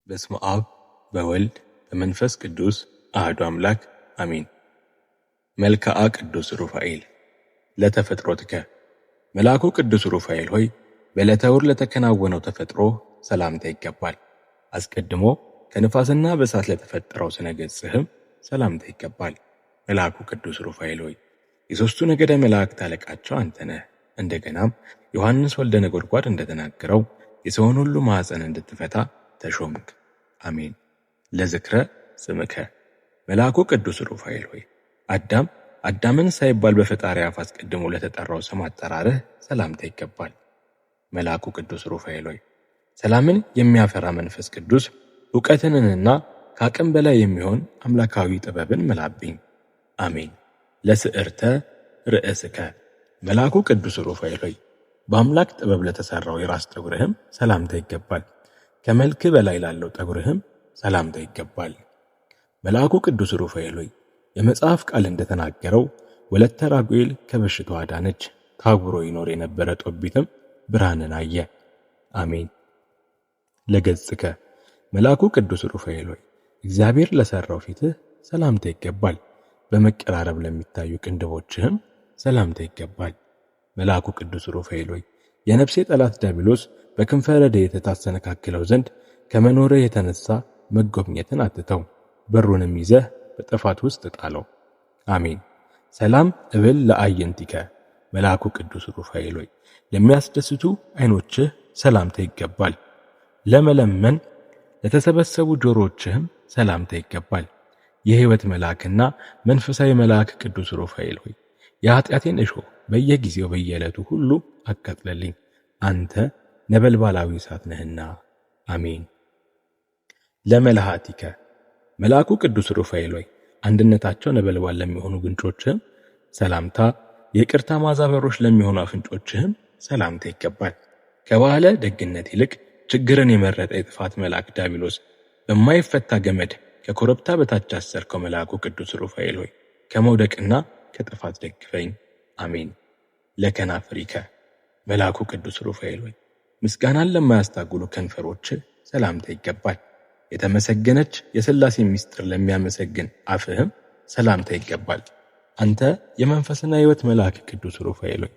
በስመ አብ በወልድ በመንፈስ ቅዱስ አሐዱ አምላክ አሜን። መልክዓ ቅዱስ ሩፋኤል ለተፈጥሮትከ። መልአኩ ቅዱስ ሩፋኤል ሆይ በዕለተ ዓርብ ለተከናወነው ተፈጥሮ ሰላምታ ይገባል። አስቀድሞ ከንፋስና በእሳት ለተፈጠረው ስነ ገጽህም ሰላምታ ይገባል። መልአኩ ቅዱስ ሩፋኤል ሆይ የሦስቱ ነገደ መላእክት አለቃቸው አንተ ነህ። እንደገናም ዮሐንስ ወልደ ነጎድጓድ እንደተናገረው የሰውን ሁሉ ማኅፀን እንድትፈታ ተሾምክ። አሜን። ለዝክረ ስምከ። መልአኩ ቅዱስ ሩፋኤል ሆይ አዳምን ሳይባል በፈጣሪ አፍ አስቀድሞ ለተጠራው ስም አጠራርህ ሰላምታ ይገባል። መልአኩ ቅዱስ ሩፋኤል ሆይ ሰላምን የሚያፈራ መንፈስ ቅዱስ ዕውቀትንና ከአቅም በላይ የሚሆን አምላካዊ ጥበብን ምላብኝ። አሜን። ለስዕርተ ርእስከ። መልአኩ ቅዱስ ሩፋኤል ሆይ በአምላክ ጥበብ ለተሠራው የራስ ጠጉርህም ሰላምታ ይገባል። ከመልክ በላይ ላለው ጠጉርህም ሰላምታ ይገባል። መልአኩ ቅዱስ ሩፋኤል ሆይ የመጽሐፍ ቃል እንደተናገረው ወለተ ራጉኤል ከበሽታዋ ዳነች፣ ታጉሮ ይኖር የነበረ ጦቢትም ብርሃንን አየ። አሜን። ለገጽከ። መልአኩ ቅዱስ ሩፋኤል ሆይ እግዚአብሔር ለሠራው ፊትህ ሰላምታ ይገባል። በመቀራረብ ለሚታዩ ቅንድቦችህም ሰላምታ ይገባል። መልአኩ ቅዱስ ሩፋኤል ሆይ የነፍሴ ጠላት ዲያብሎስ በክንፈ ረድኤትህ ታሰነካክለው ዘንድ ከመኖርህ የተነሳ መጎብኘትን አትተው፣ በሩንም ይዘህ በጥፋት ውስጥ ጣለው። አሜን። ሰላም እብል ለአዕይንቲከ። መልአኩ ቅዱስ ሩፋኤል ሆይ ለሚያስደስቱ ዓይኖችህ ሰላምታ ይገባል። ለመለመን ለተሰበሰቡ ጆሮችህም ሰላምታ ይገባል። የሕይወት መልአክና መንፈሳዊ መልአክ ቅዱስ ሩፋኤል ሆይ የኃጢአቴን እሾህ በየጊዜው በየዕለቱ ሁሉ አቃጥለልኝ፣ አንተ ነበልባላዊ እሳት ነህና። አሜን። ለመልሃቲከ። መልአኩ ቅዱስ ሩፋኤል ሆይ አንድነታቸው ነበልባል ለሚሆኑ ጉንጮችህም ሰላምታ፣ የይቅርታ መዓዛ በሮች ለሚሆኑ አፍንጮችህም ሰላምታ ይገባል። ከባለ ደግነት ይልቅ ችግርን የመረጠ የጥፋት መልአክ ዲያብሎስ በማይፈታ ገመድ ከኮረብታ በታች አሰርከው። መልአኩ ቅዱስ ሩፋኤል ሆይ ከመውደቅና ከጥፋት ደግፈኝ። አሜን። ለከናፍሪከ። መልአኩ ቅዱስ ሩፋኤል ሆይ ምስጋናን ለማያስታጉሉ ከንፈሮች ሰላምታ ይገባል። የተመሰገነች የሥላሴ ምስጢር ለሚያመሰግን አፍህም ሰላምታ ይገባል። አንተ የመንፈስና ሕይወት መልአክ ቅዱስ ሩፋኤል ሆይ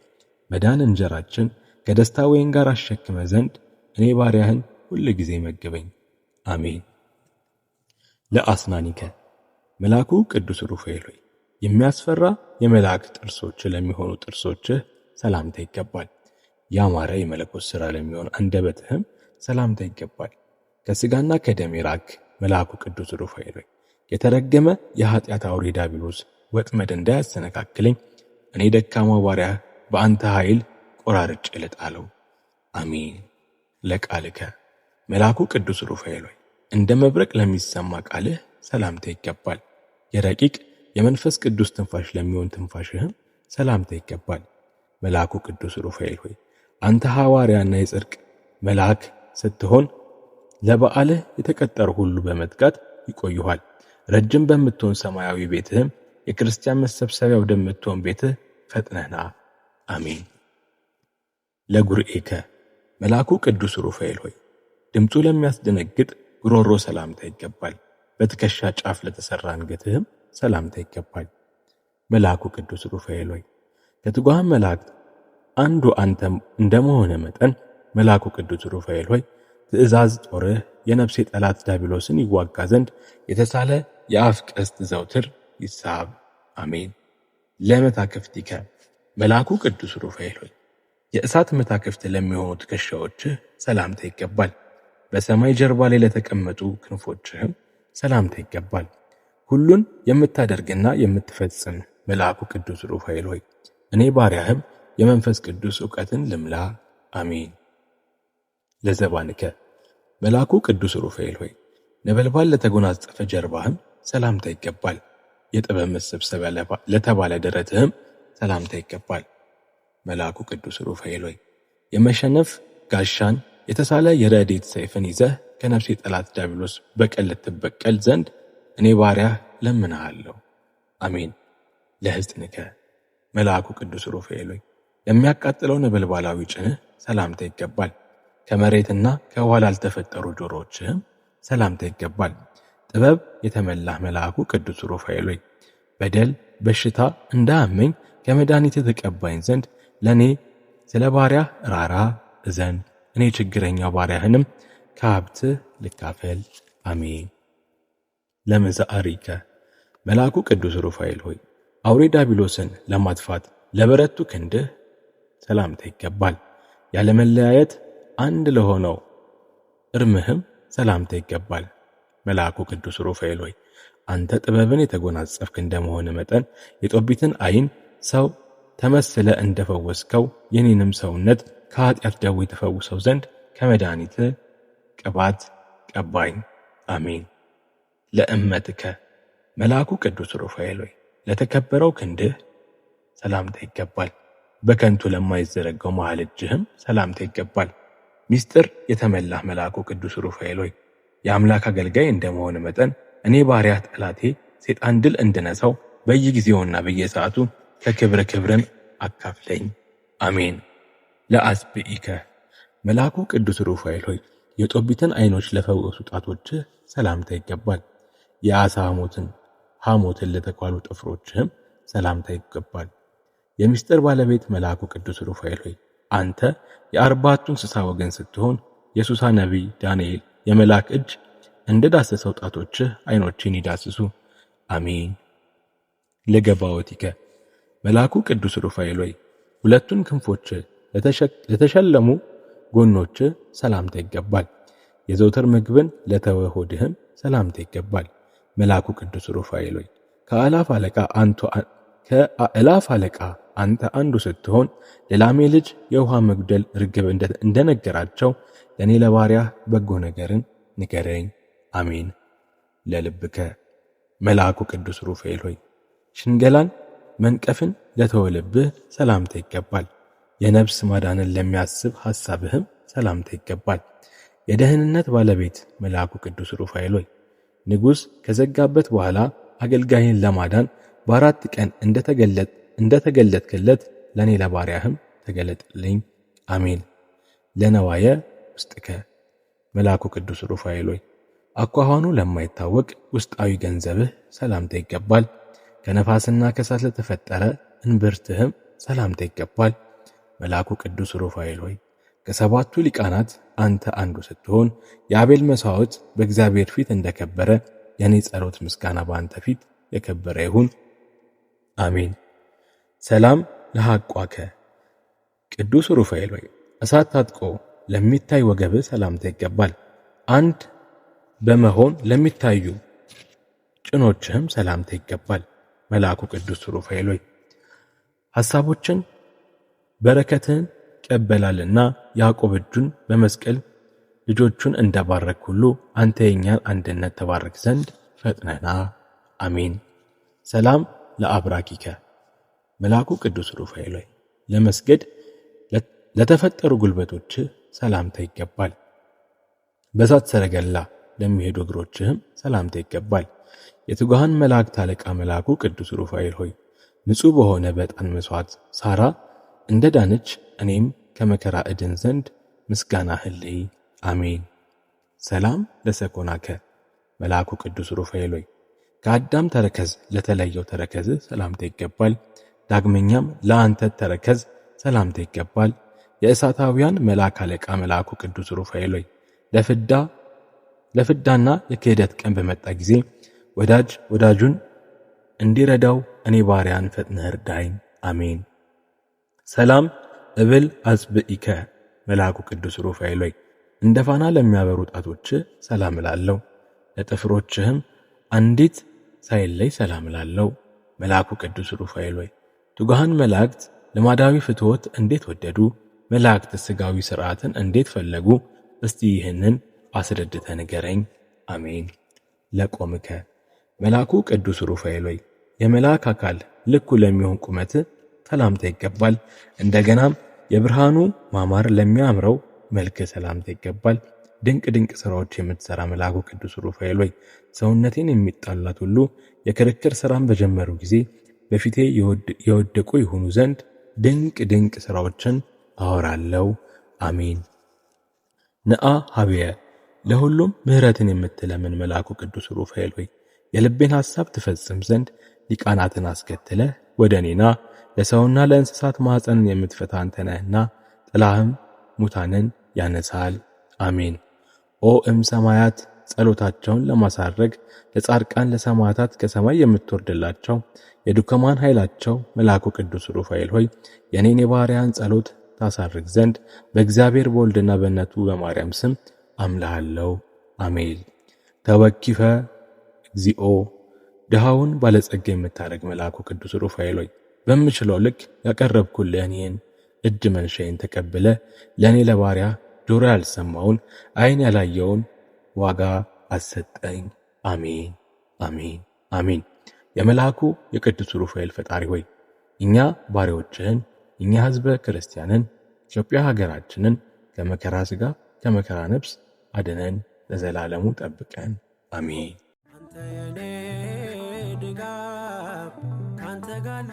መዳን እንጀራችን ከደስታ ወይን ጋር አሸክመ ዘንድ እኔ ባሪያህን ሁል ጊዜ መግበኝ። አሜን። ለአስናኒከ። መልአኩ ቅዱስ ሩፋኤል ሆይ የሚያስፈራ የመልአክ ጥርሶች ለሚሆኑ ጥርሶችህ ሰላምታ ይገባል። ያማረ የመለኮት ሥራ ለሚሆን አንደበትህም ሰላምታ ይገባል። ከሥጋና ከደም የራቅ መልአኩ ቅዱስ ሩፋኤል ሆይ የተረገመ የኃጢአት አውሬ ዲያብሎስ ወጥመድ እንዳያሰነካክለኝ እኔ ደካማ ባሪያህ በአንተ ኃይል ቆራርጬ ልጣለው። አሜን። ለቃልከ። መልአኩ ቅዱስ ሩፋኤል ሆይ እንደ መብረቅ ለሚሰማ ቃልህ ሰላምታ ይገባል። የረቂቅ የመንፈስ ቅዱስ ትንፋሽ ለሚሆን ትንፋሽህም ሰላምታ ይገባል። መልአኩ ቅዱስ ሩፋኤል ሆይ አንተ ሐዋርያና የጽድቅ መልአክ ስትሆን ለበዓልህ የተቀጠሩ ሁሉ በመትጋት ይቆዩሃል። ረጅም በምትሆን ሰማያዊ ቤትህም የክርስቲያን መሰብሰቢያ ወደምትሆን ቤትህ ፈጥነህ ና። አሜን። ለጉርኤከ። መልአኩ ቅዱስ ሩፋኤል ሆይ ድምፁ ለሚያስደነግጥ ጉሮሮ ሰላምታ ይገባል። በትከሻ ጫፍ ለተሠራ አንገትህም ሰላምታ ይገባል። መልአኩ ቅዱስ ሩፋኤል ሆይ ከትጉሃን መላእክት አንዱ አንተ እንደመሆነ መጠን መልአኩ ቅዱስ ሩፋኤል ሆይ ትእዛዝ ጦርህ የነፍሴ ጠላት ዲያብሎስን ይዋጋ ዘንድ የተሳለ የአፍ ቀስት ዘውትር ይሳብ። አሜን። ለመታክፍቲከ። መልአኩ ቅዱስ ሩፋኤል ሆይ የእሳት መታክፍት ለሚሆኑ ትከሻዎችህ ሰላምታ ይገባል። በሰማይ ጀርባ ላይ ለተቀመጡ ክንፎችህም ሰላምታ ይገባል። ሁሉን የምታደርግና የምትፈጽም መልአኩ ቅዱስ ሩፋኤል ሆይ እኔ ባሪያህም የመንፈስ ቅዱስ ዕውቀትን ልምላ። አሜን። ለዘባንከ። መልአኩ ቅዱስ ሩፋኤል ሆይ ነበልባል ለተጎናጸፈ ጀርባህም ሰላምታ ይገባል። የጥበብ መሰብሰቢያ ለተባለ ደረትህም ሰላምታ ይገባል። መልአኩ ቅዱስ ሩፋኤል ሆይ የመሸነፍ ጋሻን የተሳለ የረድኤት ሰይፍን ይዘህ ከነፍሴ ጠላት ዲያብሎስ በቀል ልትበቀል ዘንድ እኔ ባሪያህ ለምንሃለሁ። አሜን። ለሕፅንከ። መልአኩ ቅዱስ ሩፋኤል ሆይ ለሚያቃጥለው ነበልባላዊ ጭንህ ሰላምታ ይገባል። ከመሬትና ከውኃ ላልተፈጠሩ ጆሮዎችህም ሰላምታ ይገባል። ጥበብ የተመላህ መልአኩ ቅዱስ ሩፋኤል ሆይ በደል በሽታ እንዳያመኝ ከመድኃኒት ተቀባይን ዘንድ ለእኔ ስለ ባሪያህ ራራ እዘን። እኔ ችግረኛው ባሪያህንም ከሀብትህ ልካፈል። አሜን። ለመዛአሪከ መልአኩ ቅዱስ ሩፋኤል ሆይ አውሬ ዲያብሎስን ለማጥፋት ለበረቱ ክንድህ ሰላምታ ይገባል። ያለመለያየት አንድ ለሆነው እርምህም ሰላምታ ይገባል። መልአኩ ቅዱስ ሩፋኤል ሆይ አንተ ጥበብን የተጎናጸፍክ እንደመሆነ መጠን የጦቢትን ዓይን ሰው ተመስለ እንደፈወስከው የኔንም ሰውነት ከኃጢአት ደዌ ተፈውሰው ዘንድ ከመድኃኒት ቅባት ቀባኝ። አሜን። ለእመትከ መልአኩ ቅዱስ ሩፋኤል ሆይ ለተከበረው ክንድህ ሰላምታ ይገባል። በከንቱ ለማይዘረጋው መሃል እጅህም ሰላምታ ይገባል። ሚስጥር የተመላህ መልአኩ ቅዱስ ሩፋኤል ሆይ የአምላክ አገልጋይ እንደመሆነ መጠን እኔ ባሪያህ ጠላቴ ሰይጣን ድል እንድነሳው በየጊዜውና በየሰዓቱ ከክብር ክብርን አካፍለኝ። አሜን። ለአስብኢከ መልአኩ ቅዱስ ሩፋኤል ሆይ የጦቢትን ዓይኖች ለፈወሱ ጣቶችህ ሰላምታ ይገባል። የዓሣ ሐሞትን ለተኳሉ ጥፍሮችህም ሰላምታ ይገባል። የምስጢር ባለቤት መልአኩ ቅዱስ ሩፋኤል ሆይ አንተ የአርባቱ እንስሳ ወገን ስትሆን የሱሳ ነቢይ ዳንኤል የመልአክ እጅ እንደ ዳሰሰው ጣቶችህ ዓይኖችን ይዳስሱ። አሜን። ለገባዖቲከ መልአኩ ቅዱስ ሩፋኤል ሆይ ሁለቱን ክንፎች ለተሸለሙ ጎኖች ሰላምታ ይገባል። የዘውትር ምግብን ለተወ ሆድህም ሰላምታ ይገባል። መልአኩ ቅዱስ ሩፋኤል ሆይ ከአእላፍ አለቃ አንተ አንዱ ስትሆን ለላሜ ልጅ የውሃ መጉደል ርግብ እንደነገራቸው ለእኔ ለባሪያህ በጎ ነገርን ንገረኝ። አሜን። ለልብከ መልአኩ ቅዱስ ሩፋኤል ሆይ ሽንገላን መንቀፍን ለተወ ልብህ ሰላምታ ይገባል። የነፍስ ማዳንን ለሚያስብ ሐሳብህም ሰላምታ ይገባል። የደህንነት ባለቤት መልአኩ ቅዱስ ሩፋኤል ሆይ ንጉሥ ከዘጋበት በኋላ አገልጋይን ለማዳን በ4 ቀን እንደተገለጥክለት ለእኔ ለባሪያህም ተገለጥልኝ። አሜን። ለነዋየ ውስጥከ መልአኩ ቅዱስ ሩፋኤል ሆይ አኳኋኑ ለማይታወቅ ውስጣዊ ገንዘብህ ሰላምታ ይገባል። ከነፋስና ከእሳት ለተፈጠረ እንብርትህም ሰላምታ ይገባል። መልአኩ ቅዱስ ሩፋኤል ሆይ ከሰባቱ ሊቃናት አንተ አንዱ ስትሆን የአቤል መሥዋዕት በእግዚአብሔር ፊት እንደከበረ የእኔ ጸሎት ምስጋና በአንተ ፊት የከበረ ይሁን። አሜን። ሰላም ለሐቋከ ቅዱስ ሩፋኤል ሆይ እሳት ታጥቆ ለሚታይ ወገብህ ሰላምታ ይገባል። አንድ በመሆን ለሚታዩ ጭኖችህም ሰላምታ ይገባል። መልአኩ ቅዱስ ሩፋኤል ሆይ ሐሳቦችን በረከትን ይቀበላልና ያዕቆብ እጁን በመስቀል ልጆቹን እንደባረክ ሁሉ አንተ የኛን አንድነት ተባረክ ዘንድ ፈጥነና። አሜን። ሰላም ለአብራኪከ መልአኩ ቅዱስ ሩፋኤል ሆይ ለመስገድ ለተፈጠሩ ጉልበቶች ሰላምታ ይገባል። በእሳት ሰረገላ ለሚሄዱ እግሮችህም ሰላምታ ይገባል። የትጉሃን መላእክት አለቃ መልአኩ ቅዱስ ሩፋኤል ሆይ ንጹሕ በሆነ በዕጣን መሥዋዕት ሳራ እንደ ዳነች እኔም ከመከራ እድን ዘንድ ምስጋናህን ልይ። አሜን። ሰላም ለሰኮናከ መልአኩ ቅዱስ ሩፋኤል ሆይ ከአዳም ተረከዝ ለተለየው ተረከዝ ሰላምታ ይገባል። ዳግመኛም ለአንተ ተረከዝ ሰላምታ ይገባል። የእሳታውያን መልአክ አለቃ መልአኩ ቅዱስ ሩፋኤል ሆይ ለፍዳና የክህደት ቀን በመጣ ጊዜ ወዳጅ ወዳጁን እንዲረዳው እኔ ባሪያን ፈጥነህ እርዳኝ። አሜን። ሰላም እብል አጽብኢከ መልአኩ ቅዱስ ሩፋኤል ሆይ እንደ ፋና ለሚያበሩ ጣቶች ሰላም እላለሁ። ለጥፍሮችህም አንዲት ሳይለይ ሰላም እላለሁ። መልአኩ ቅዱስ ሩፋኤል ሆይ ትጉሃን መላእክት ልማዳዊ ፍትወት እንዴት ወደዱ፣ መላእክት ሥጋዊ ሥርዓትን እንዴት ፈለጉ? እስቲ ይህንን አስረድተ ንገረኝ። አሜን። ለቆምከ መልአኩ ቅዱስ ሩፋኤል ሆይ የመልአክ አካል ልኩ ለሚሆን ቁመት ሰላምታ ይገባል። እንደገናም የብርሃኑ ማማር ለሚያምረው መልክ ሰላምታ ይገባል። ድንቅ ድንቅ ሥራዎች የምትሠራ መልአኩ ቅዱስ ሩፋኤል ሆይ ሰውነቴን የሚጣላት ሁሉ የክርክር ሥራን በጀመሩ ጊዜ በፊቴ የወደቁ ይሆኑ ዘንድ ድንቅ ድንቅ ሥራዎችን አወራለሁ። አሜን። ነአ ሀብየ ለሁሉም ምሕረትን የምትለምን መልአኩ ቅዱስ ሩፋኤል ሆይ የልቤን ሐሳብ ትፈጽም ዘንድ ሊቃናትን አስከትለ ወደ እኔና ለሰውና ለእንስሳት ማኅፀንን የምትፈታ አንተ ነህና ጥላህም ሙታንን ያነሳል። አሜን። ኦ ሰማያት ጸሎታቸውን ለማሳረግ ለጻድቃን ለሰማዕታት ከሰማይ የምትወርድላቸው የዱከማን ኃይላቸው መልአኩ ቅዱስ ሩፋኤል ሆይ የኔን የባሪያን ጸሎት ታሳርግ ዘንድ በእግዚአብሔር በወልድና በእናቱ በማርያም ስም አምልሃለሁ። አሜን። ተወኪፈ እግዚኦ ድሃውን ባለጸጋ የምታደርግ መልአኩ ቅዱስ ሩፋኤል ሆይ በምችለው ልክ ያቀረብኩልህን ይህን እጅ መንሻዬን ተቀብለ ለእኔ ለባሪያ ጆሮ ያልሰማውን ዓይን ያላየውን ዋጋ አሰጠኝ። አሜን አሜን አሜን። የመልአኩ የቅዱስ ሩፋኤል ፈጣሪ ሆይ እኛ ባሪያዎችህን እኛ ሕዝበ ክርስቲያንን ኢትዮጵያ ሀገራችንን ከመከራ ሥጋ ከመከራ ነፍስ አድነን ለዘላለሙ ጠብቀን። አሜን። አንተ የኔ ድጋፍ ካንተ ጋር